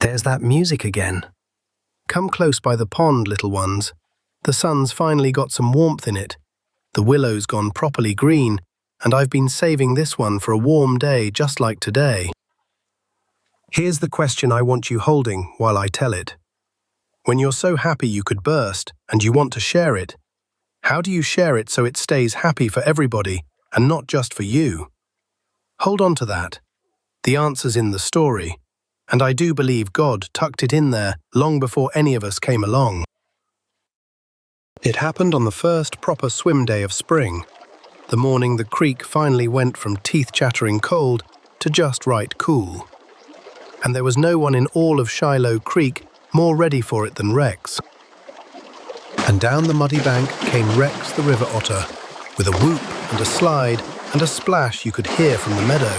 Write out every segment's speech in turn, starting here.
There's that music again. Come close by the pond, little ones. The sun's finally got some warmth in it. The willow's gone properly green, and I've been saving this one for a warm day just like today. Here's the question I want you holding while I tell it. When you're so happy you could burst and you want to share it, how do you share it so it stays happy for everybody and not just for you? Hold on to that. The answer's in the story, and I do believe God tucked it in there long before any of us came along. It happened on the first proper swim day of spring, the morning the creek finally went from teeth-chattering cold to just right cool. And there was no one in all of Shiloh Creek more ready for it than Rex. And down the muddy bank came Rex the river otter, with a whoop and a slide and a splash you could hear from the meadow.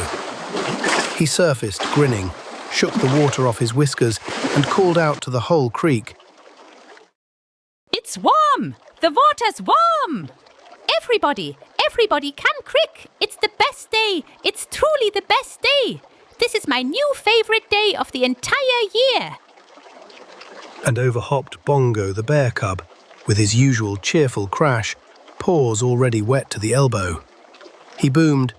He surfaced, grinning, shook the water off his whiskers and called out to the whole creek. It's warm! The water's warm! Everybody come quick! It's the best day! It's truly the best day! This is my new favorite day of the entire year! And over hopped Bongo the bear cub, with his usual cheerful crash, paws already wet to the elbow. He boomed,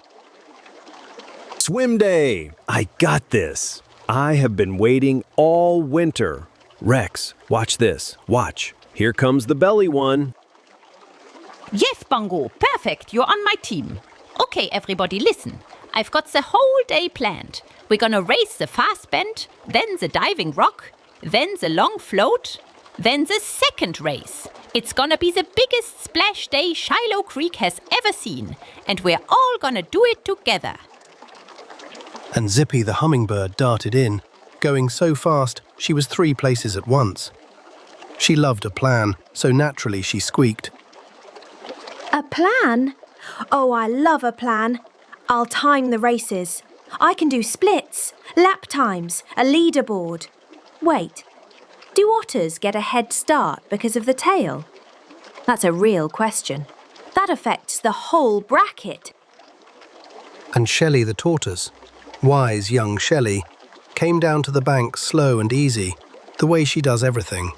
Swim day! I got this! I have been waiting all winter. Rex, watch this. Watch. Here comes the belly one. Yes, Bongo, perfect. You're on my team. Okay, everybody, listen. I've got the whole day planned. We're gonna race the fast bend, then the diving rock, then the long float, then the second race. It's gonna be the biggest splash day Shiloh Creek has ever seen, and we're all gonna do it together. and Zippy the hummingbird darted in, going so fast she was 3 places at once. She loved a plan, so naturally she squeaked. A plan? Oh, I love a plan. I'll time the races. I can do splits, lap times, a leaderboard. Wait, do otters get a head start because of the tail? That's a real question. That affects the whole bracket. And Shelly the tortoise, wise young Shelly, came down to the bank slow and easy, the way she does everything.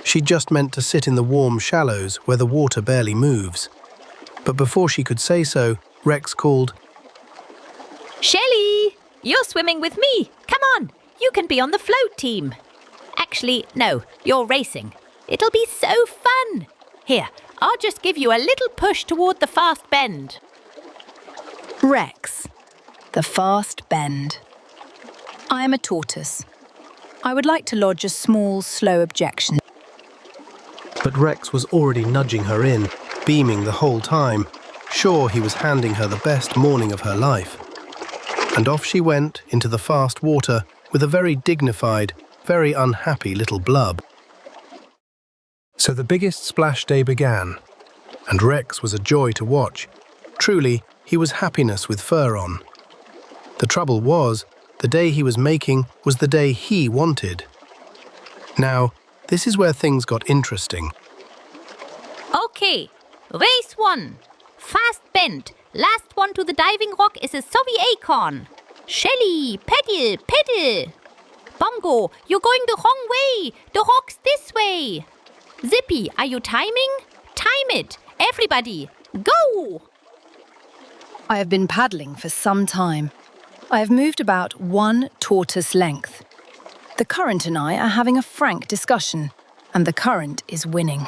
She just meant to sit in the warm shallows where the water barely moves. But before she could say so, Rex called, Shelly, you're swimming with me. Come on, you can be on the float team. Actually, no, you're racing. It'll be so fun. Here, I'll just give you a little push toward the fast bend. Rex, the fast bend. I am a tortoise. I would like to lodge a small, slow objection. But Rex was already nudging her in, beaming the whole time, sure he was handing her the best morning of her life. And off she went into the fast water with a very dignified, very unhappy little blub. So the biggest splash day began, and Rex was a joy to watch. Truly, he was happiness with fur on. The trouble was, the day he was making was the day he wanted. Now, this is where things got interesting. Okay, race 1. Fast bend. Last one to the diving rock is a soggy acorn. Shelly, pedal, pedal. Bongo, you're going the wrong way. The rock's this way. Zippy, are you timing? Time it. Everybody, go! I have been paddling for some time. I have moved about 1 tortoise length. The current and I are having a frank discussion, and the current is winning.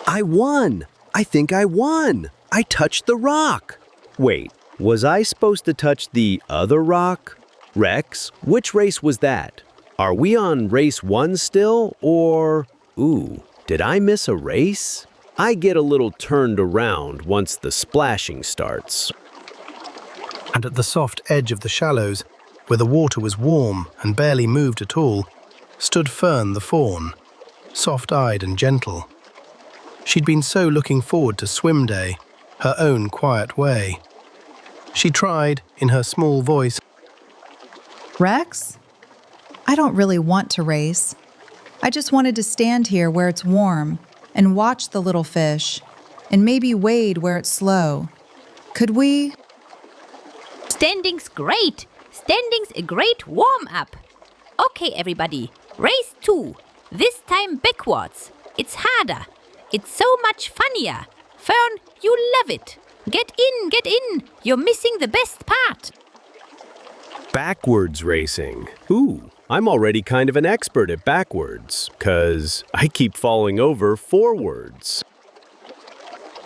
I won! I think I won! I touched the rock! Wait, was I supposed to touch the other rock? Rex, which race was that? Are we on race 1 still, or... Ooh, did I miss a race? I get a little turned around once the splashing starts. And at the soft edge of the shallows, where the water was warm and barely moved at all, stood Fern the fawn, soft-eyed and gentle. She'd been so looking forward to swim day, her own quiet way. She tried, in her small voice, Rex, I don't really want to race. I just wanted to stand here where it's warm and watch the little fish and maybe wade where it's slow. Could we? Standing's great. Standing's a great warm-up. Okay, everybody, race 2. This time backwards. It's harder. It's so much funnier. Fern, you love it. Get in, get in. You're missing the best part. Backwards racing. Ooh, I'm already kind of an expert at backwards, 'cause I keep falling over forwards.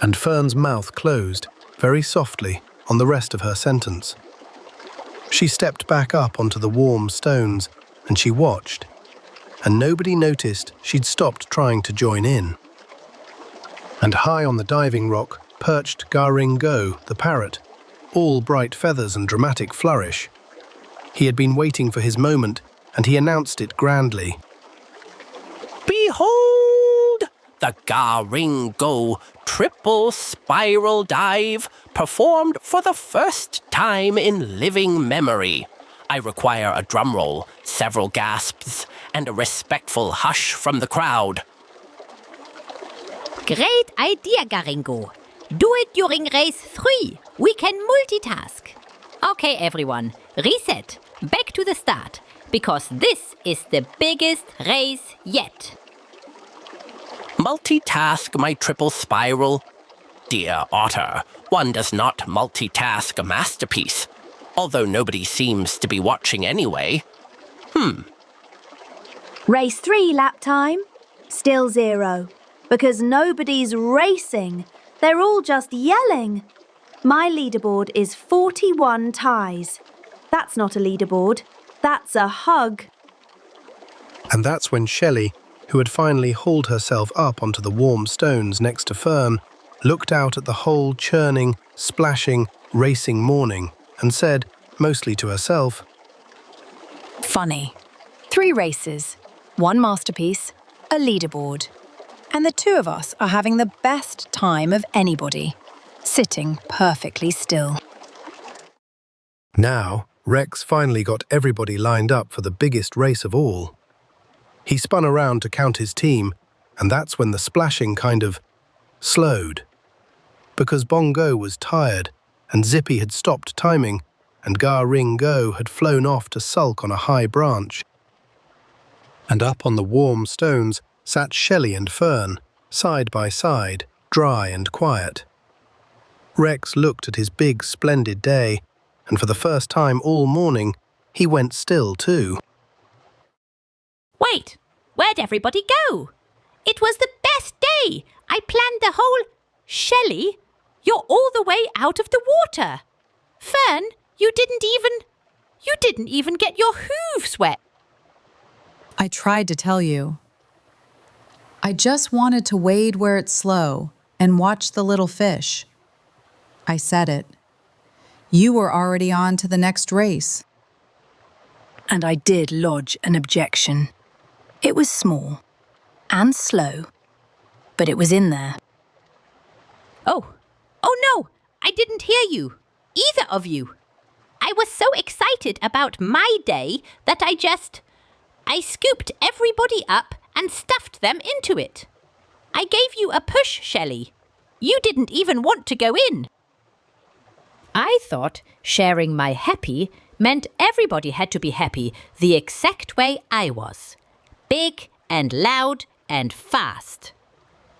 And Fern's mouth closed, very softly, on the rest of her sentence. She stepped back up onto the warm stones, and she watched. And nobody noticed she'd stopped trying to join in. And high on the diving rock perched Ga-Ring-Go, the parrot, all bright feathers and dramatic flourish. He had been waiting for his moment, and he announced it grandly. Behold! The Ga-Ring-Go triple spiral dive performed for the first time in living memory. I require a drum roll, several gasps, and a respectful hush from the crowd. Great idea, Ga-Ring-Go. Do it during race 3. We can multitask. Okay, everyone, reset. Back to the start, because this is the biggest race yet. Multitask my triple spiral? Dear Otter, one does not multitask a masterpiece, although nobody seems to be watching anyway. Race 3 lap time? Still 0. Because nobody's racing. They're all just yelling. My leaderboard is 41 ties. That's not a leaderboard. That's a hug. And that's when Shelly, who had finally hauled herself up onto the warm stones next to Fern, looked out at the whole churning, splashing, racing morning and said, mostly to herself, Funny. 3 races, 1 masterpiece, a leaderboard. And the 2 of us are having the best time of anybody, sitting perfectly still. Now, Rex finally got everybody lined up for the biggest race of all. He spun around to count his team, and that's when the splashing kind of slowed. Because Bongo was tired, and Zippy had stopped timing, and Ga-Ring-Go had flown off to sulk on a high branch. And up on the warm stones sat Shelly and Fern, side by side, dry and quiet. Rex looked at his big, splendid day, and for the first time all morning, he went still too. Wait, where'd everybody go? It was the best day. I planned the whole... Shelly, you're all the way out of the water. Fern, you didn't even get your hooves wet. I tried to tell you. I just wanted to wade where it's slow and watch the little fish. I said it. You were already on to the next race. And I did lodge an objection. It was small and slow, but it was in there. Oh no, I didn't hear you. Either of you. I was so excited about my day that I scooped everybody up and stuffed them into it. I gave you a push, Shelly. You didn't even want to go in. I thought sharing my happy meant everybody had to be happy the exact way I was. Big and loud and fast.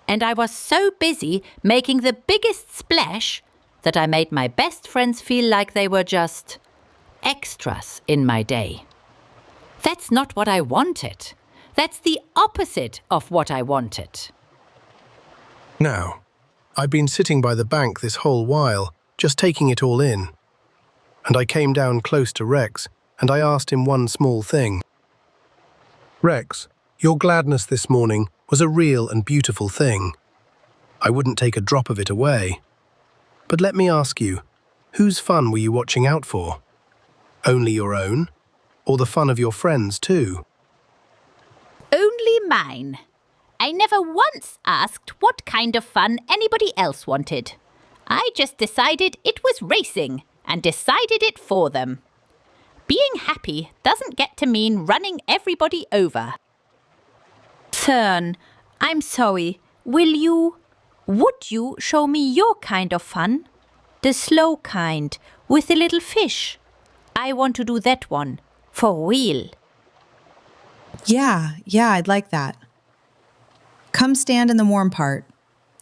And I was so busy making the biggest splash that I made my best friends feel like they were just extras in my day. That's not what I wanted. That's the opposite of what I wanted. Now, I'd been sitting by the bank this whole while, just taking it all in. And I came down close to Rex, and I asked him one small thing. Rex, your gladness this morning was a real and beautiful thing. I wouldn't take a drop of it away. But let me ask you, whose fun were you watching out for? Only your own? Or the fun of your friends too? Only mine. I never once asked what kind of fun anybody else wanted. I just decided it was racing and decided it for them. Being happy doesn't get to mean running everybody over. Fern, I'm sorry. Would you show me your kind of fun? The slow kind, with the little fish. I want to do that one, for real. Yeah, I'd like that. Come stand in the warm part.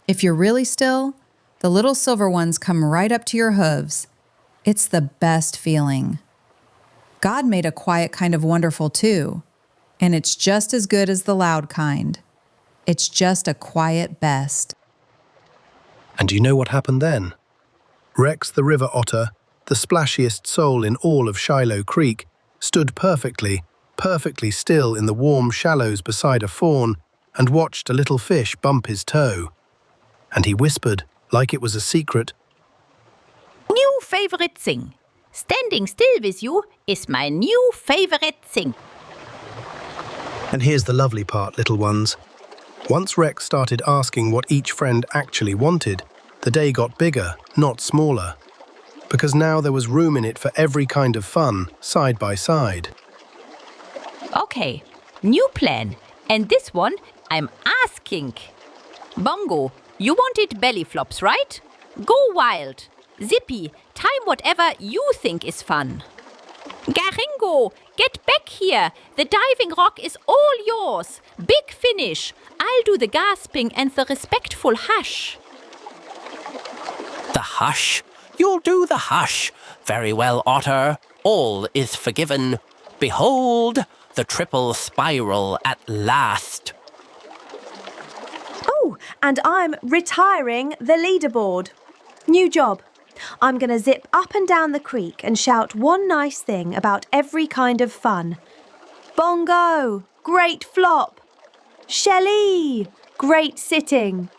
If you're really still, the little silver ones come right up to your hooves. It's the best feeling. God made a quiet kind of wonderful too, and it's just as good as the loud kind. It's just a quiet best. And do you know what happened then? Rex the river otter, the splashiest soul in all of Shiloh Creek, stood perfectly still in the warm shallows beside a fawn and watched a little fish bump his toe. And he whispered, like it was a secret, New favorite thing. Standing still with you is my new favorite thing. And here's the lovely part, little ones. Once Rex started asking what each friend actually wanted, the day got bigger, not smaller. Because now there was room in it for every kind of fun, side by side. Okay, new plan. And this one I'm asking. Bongo, you wanted belly flops, right? Go wild. Zippy, time whatever you think is fun. Garingo, get back here. The diving rock is all yours. Big finish. I'll do the gasping and the respectful hush. The hush? You'll do the hush. Very well, Otter. All is forgiven. Behold, the triple spiral at last. Oh, and I'm retiring the leaderboard. New job. I'm going to zip up and down the creek and shout one nice thing about every kind of fun. Bongo, great flop. Shelly, great sitting.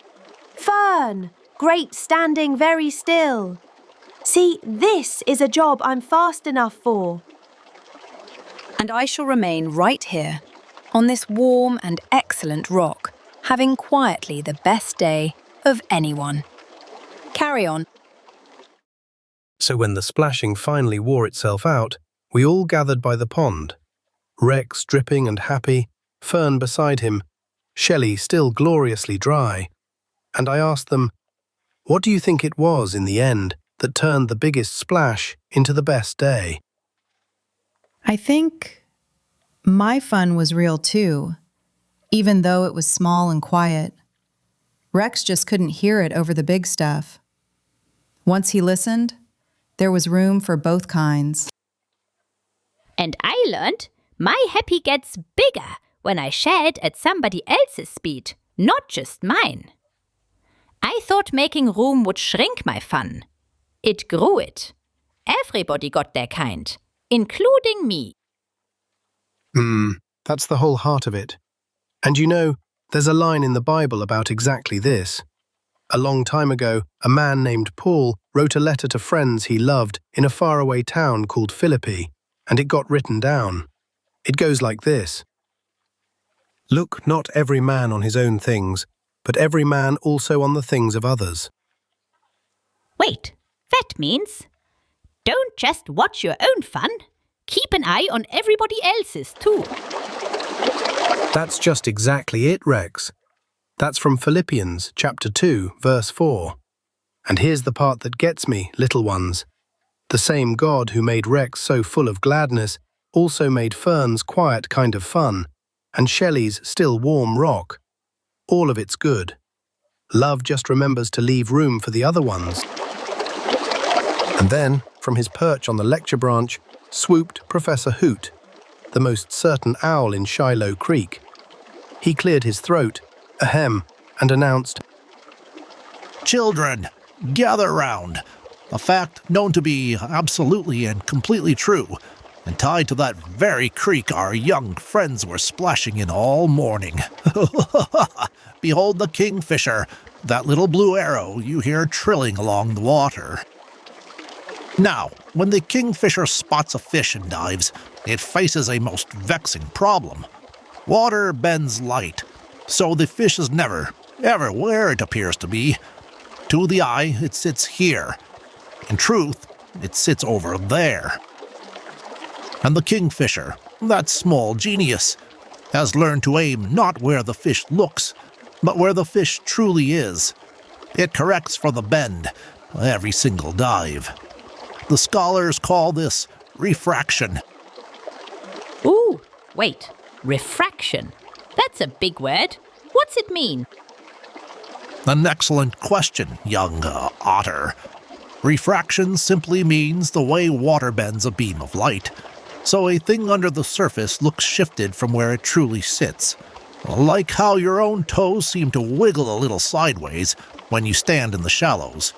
Fern, great standing very still. See, this is a job I'm fast enough for. And I shall remain right here, on this warm and excellent rock, having quietly the best day of anyone. Carry on. So when the splashing finally wore itself out, we all gathered by the pond. Rex dripping and happy, Fern beside him, Shelly still gloriously dry. And I asked them, what do you think it was in the end that turned the biggest splash into the best day? I think my fun was real too, even though it was small and quiet. Rex just couldn't hear it over the big stuff. Once he listened, there was room for both kinds. And I learned my happy gets bigger when I shed at somebody else's speed, not just mine. I thought making room would shrink my fun. It grew it. Everybody got their kind, including me. That's the whole heart of it. And you know, there's a line in the Bible about exactly this. A long time ago, a man named Paul wrote a letter to friends he loved in a faraway town called Philippi, and it got written down. It goes like this. Look not every man on his own things, but every man also on the things of others. Wait, that means don't just watch your own fun. Keep an eye on everybody else's too. That's just exactly it, Rex. That's from Philippians chapter 2, verse 4. And here's the part that gets me, little ones. The same God who made Rex so full of gladness also made Fern's quiet kind of fun, and Shelly's still warm rock. All of it's good. Love just remembers to leave room for the other ones. And then, from his perch on the lecture branch, swooped Professor Hoot, the most certain owl in Shiloh Creek. He cleared his throat, ahem, and announced, Children, gather round. A fact known to be absolutely and completely true, and tied to that very creek our young friends were splashing in all morning. Behold the kingfisher, that little blue arrow you hear trilling along the water. Now, when the kingfisher spots a fish and dives, it faces a most vexing problem. Water bends light, so the fish is never, ever where it appears to be. To the eye, it sits here. In truth, it sits over there. And the kingfisher, that small genius, has learned to aim not where the fish looks, but where the fish truly is. It corrects for the bend every single dive. The scholars call this refraction. Ooh, wait. Refraction. That's a big word. What's it mean? An excellent question, young otter. Refraction simply means the way water bends a beam of light. So a thing under the surface looks shifted from where it truly sits. Like how your own toes seem to wiggle a little sideways when you stand in the shallows.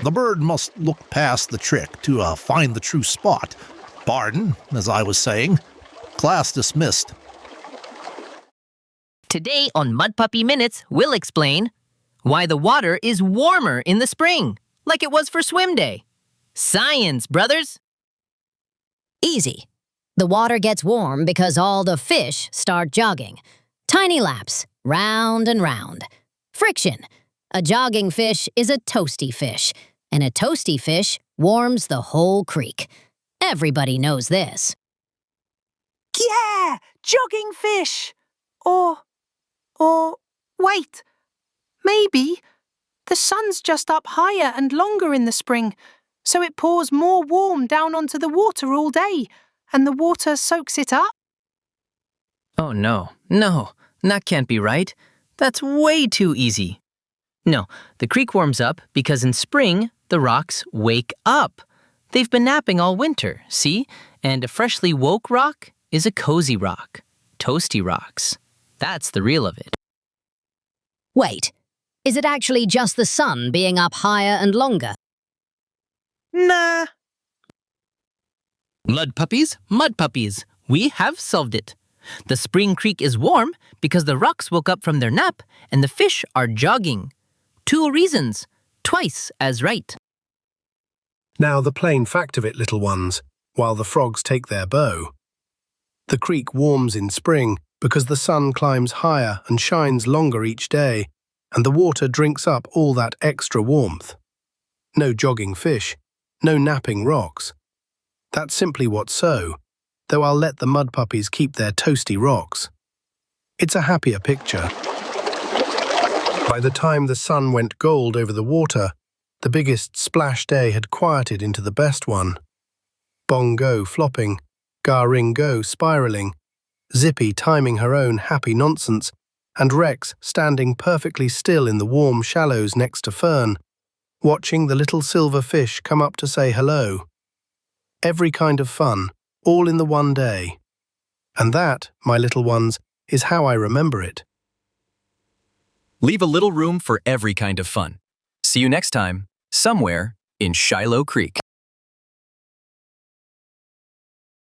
The bird must look past the trick to find the true spot. Pardon, as I was saying. Class dismissed. Today on Mud Puppy Minutes, we'll explain why the water is warmer in the spring, like it was for swim day. Science, brothers! Easy. The water gets warm because all the fish start jogging. Tiny laps, round and round. Friction. A jogging fish is a toasty fish, and a toasty fish warms the whole creek. Everybody knows this. Yeah! Jogging fish! Or, wait. Maybe the sun's just up higher and longer in the spring, so it pours more warm down onto the water all day, and the water soaks it up? Oh no, that can't be right. That's way too easy. No, the creek warms up because in spring, the rocks wake up. They've been napping all winter, see? And a freshly woke rock is a cozy rock. Toasty rocks. That's the real of it. Wait, is it actually just the sun being up higher and longer? Nah. Mud puppies, we have solved it. The spring creek is warm because the rocks woke up from their nap and the fish are jogging. 2 reasons, twice as right. Now the plain fact of it, little ones, while the frogs take their bow. The creek warms in spring because the sun climbs higher and shines longer each day, and the water drinks up all that extra warmth. No jogging fish, no napping rocks. That's simply what's so, though I'll let the mud puppies keep their toasty rocks. It's a happier picture. By the time the sun went gold over the water, the biggest splash day had quieted into the best one. Bongo flopping, Ga-ring-go spiralling, Zippy timing her own happy nonsense, and Rex standing perfectly still in the warm shallows next to Fern, watching the little silver fish come up to say hello. Every kind of fun, all in the one day. And that, my little ones, is how I remember it. Leave a little room for every kind of fun. See you next time, somewhere in Shiloh Creek.